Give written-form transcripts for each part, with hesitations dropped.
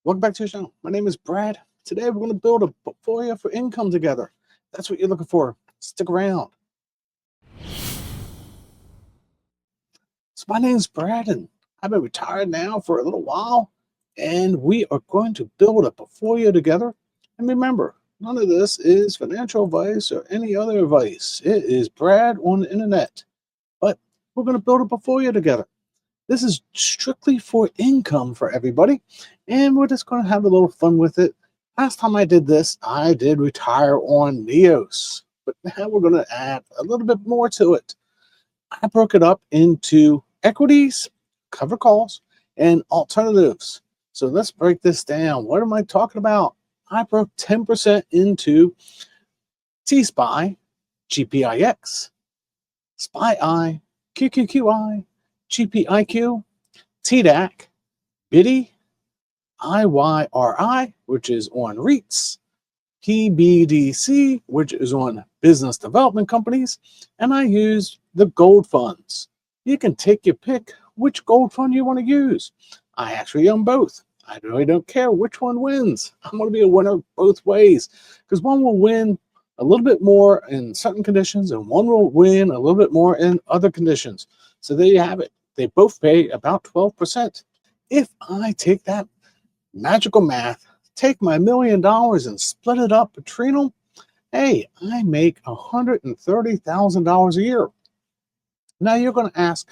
Welcome back to the channel. My name is Brad. Today we're going to build a portfolio for income together. That's what you're looking for. Stick around. So my name is Brad and I've been retired now for a little while, and we are going to build a portfolio together. And remember, none of this is financial advice or any other advice. It is Brad on the internet. But we're going to build a portfolio together. This is strictly for income for everybody, and we're just going to have a little fun with it. Last time I did this, I did retire on Neos, but now we're going to add a little bit more to it. I broke it up into equities, covered calls, and alternatives. So let's break this down. What am I talking about? I broke 10% into T-SPY, GPIX, SPY-I, QQQI, GPIQ, TDAC, BIDI, IYRI, which is on REITs, PBDC, which is on business development companies, and I use the gold funds. You can take your pick which gold fund you want to use. I actually own both. I really don't care which one wins. I'm going to be a winner both ways, because one will win a little bit more in certain conditions and one will win a little bit more in other conditions. So there you have it. They both pay about 12%. If I take that magical math, take my $1 million and split it up between them, hey, I make $130,000 a year. Now you're going to ask,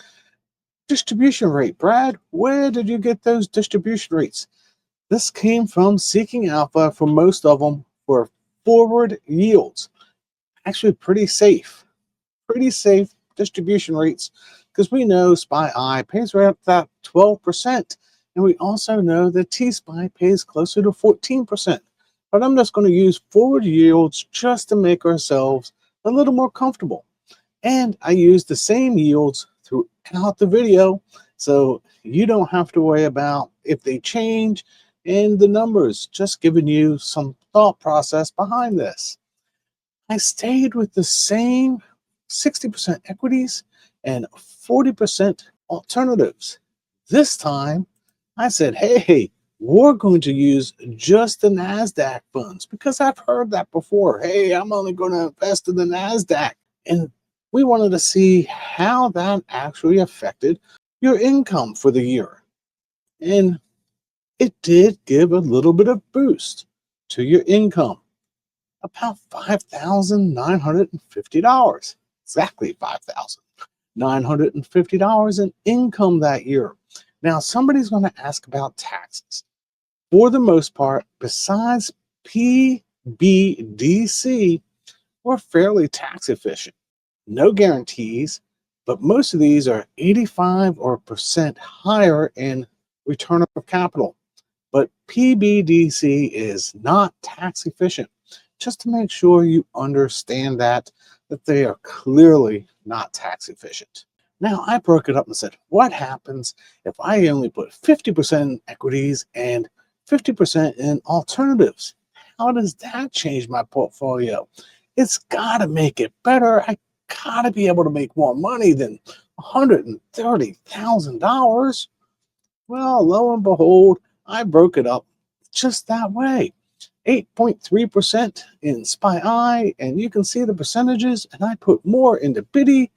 distribution rate, Brad, where did you get those distribution rates? This came from Seeking Alpha for most of them for forward yields. Actually pretty safe distribution rates, because we know SPY-I pays right up that 12%, and we also know that T-SPY pays closer to 14%. But I'm just going to use forward yields just to make ourselves a little more comfortable. And I use the same yields throughout the video, so you don't have to worry about if they change in the numbers, just giving you some thought process behind this. I stayed with the same 60% equities and 40% alternatives. This time, I said, hey, we're going to use just the NASDAQ funds, because I've heard that before. Hey, I'm only going to invest in the NASDAQ. And we wanted to see how that actually affected your income for the year. And it did give a little bit of boost to your income. About $5,950. Exactly $5,950 in income that year. Now, somebody's going to ask about taxes. For the most part, besides PBDC, we're fairly tax efficient. No guarantees, but most of these are 85% higher in return of capital. But PBDC is not tax efficient. Just to make sure you understand that they are clearly not tax efficient. Now, I broke it up and said, what happens if I only put 50% in equities and 50% in alternatives? How does that change my portfolio? It's got to make it better. I got to be able to make more money than $130,000. Well, lo and behold, I broke it up just that way. 8.3% in SPY-I, and you can see the percentages, and I put more into BIDI,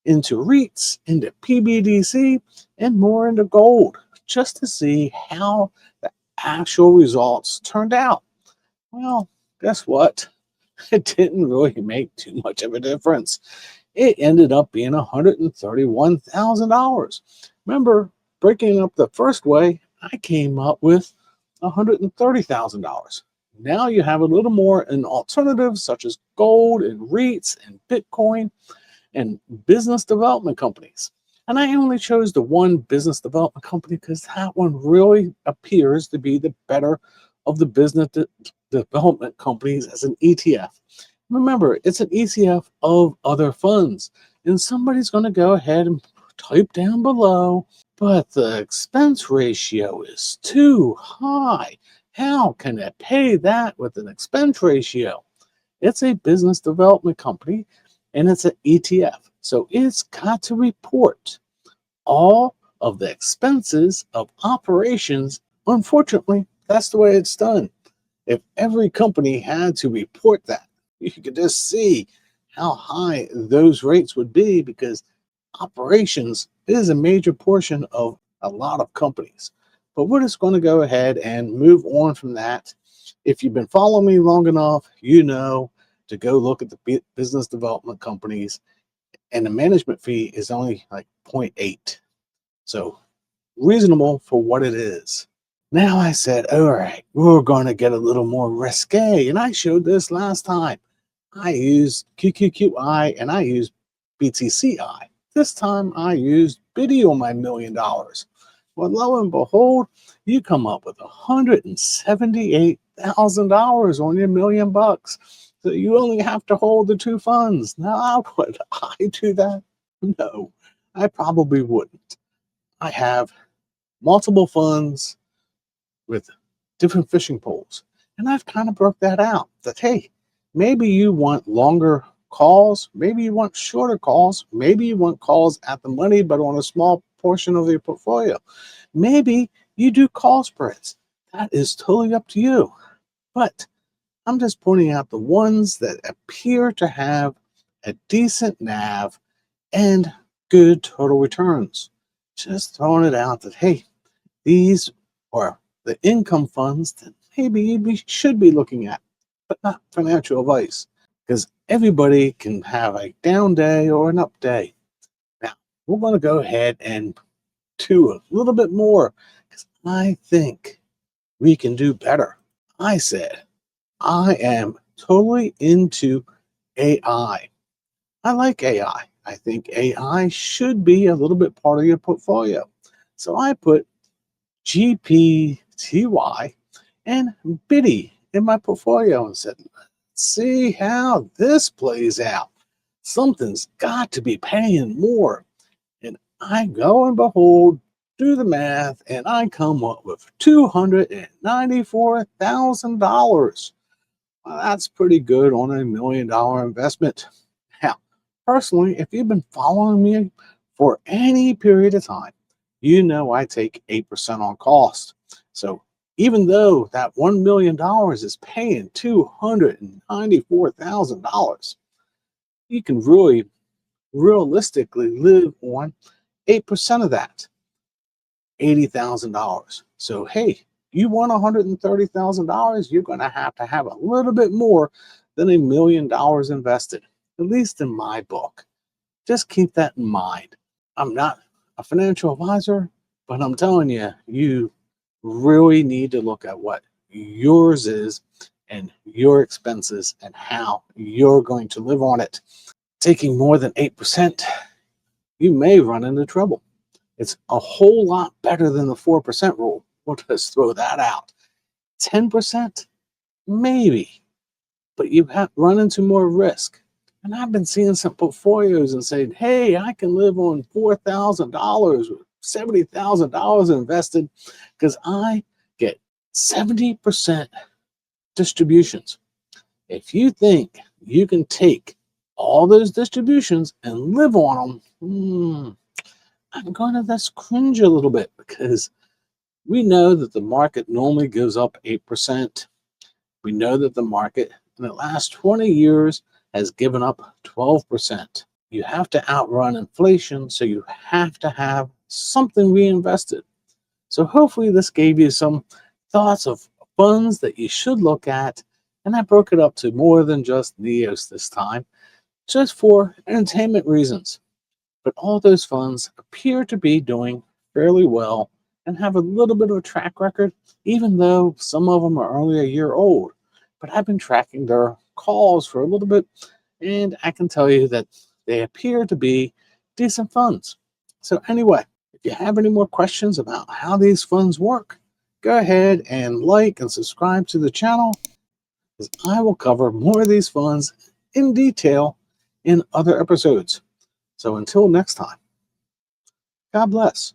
into REITs, into PBDC, and more into gold, just to see how the actual results turned out. Well, guess what? It didn't really make too much of a difference. It ended up being $131,000. Remember, breaking up the first way, I came up with $130,000. Now you have a little more in alternatives such as gold and REITs and Bitcoin and business development companies. And I only chose the one business development company because that one really appears to be the better of the business development companies as an ETF. Remember, it's an ETF of other funds. And somebody's going to go ahead and type down below, but the expense ratio is too high. How can it pay that with an expense ratio? It's a business development company and it's an ETF. So it's got to report all of the expenses of operations. Unfortunately, That's the way it's done. If every company had to report that, you could just see how high those rates would be, because operations is a major portion of a lot of companies. But we're just going to go ahead and move on from that. If you've been following me long enough, you know to go look at the business development companies, and the management fee is only like 0.8. So reasonable for what it is. Now I said, all right, we're going to get a little more risque. And I showed this last time. I used QQQI and I used BTCI. This time I used Biddy on my $1 million. Well, lo and behold, you come up with $178,000 on your $1 million. So you only have to hold the two funds. Now, would I do that? No, I probably wouldn't. I have multiple funds with different fishing poles. And I've kind of broke that out that, hey, maybe you want longer calls, maybe you want shorter calls, maybe you want calls at the money, but on a small portion of your portfolio. Maybe you do call spreads. That is totally up to you. But I'm just pointing out the ones that appear to have a decent NAV and good total returns. Just throwing it out that, hey, these are the income funds that maybe should be looking at, but not financial advice, because everybody can have a down day or an up day. Now, we're going to go ahead and do a little bit more, because I think we can do better. I said, I am totally into AI. I like AI. I think AI should be a little bit part of your portfolio. So I put GPTY and Biddy in my portfolio and said, let's see how this plays out. Something's got to be paying more. And I go and behold, do the math, and I come up with $294,000. Well, that's pretty good on a $1 million investment. Now, personally, if you've been following me for any period of time, you know I take 8% on cost. So even though that $1 million is paying $294,000, you can really realistically live on 8% of that, $80,000. So, hey, you want $130,000, you're going to have a little bit more than $1 million invested, at least in my book. Just keep that in mind. I'm not a financial advisor, but I'm telling you, you really need to look at what yours is and your expenses and how you're going to live on it. Taking more than 8%, you may run into trouble. It's a whole lot better than the 4% rule. We'll just throw that out. 10%, maybe, but you have run into more risk. And I've been seeing some portfolios and saying, hey, I can live on $4,000 with $70,000 invested because I get 70% distributions. If you think you can take all those distributions and live on them, I'm going to just cringe a little bit, because we know that the market normally goes up 8%. We know that the market in the last 20 years has given up 12%. You have to outrun inflation, so you have to have something reinvested. So hopefully this gave you some thoughts of funds that you should look at. And I broke it up to more than just NEOS this time, just for entertainment reasons. But all those funds appear to be doing fairly well and have a little bit of a track record, even though some of them are only a year old. But I've been tracking their calls for a little bit, and I can tell you that they appear to be decent funds. So anyway, if you have any more questions about how these funds work, go ahead and like and subscribe to the channel, because I will cover more of these funds in detail in other episodes. So until next time, God bless.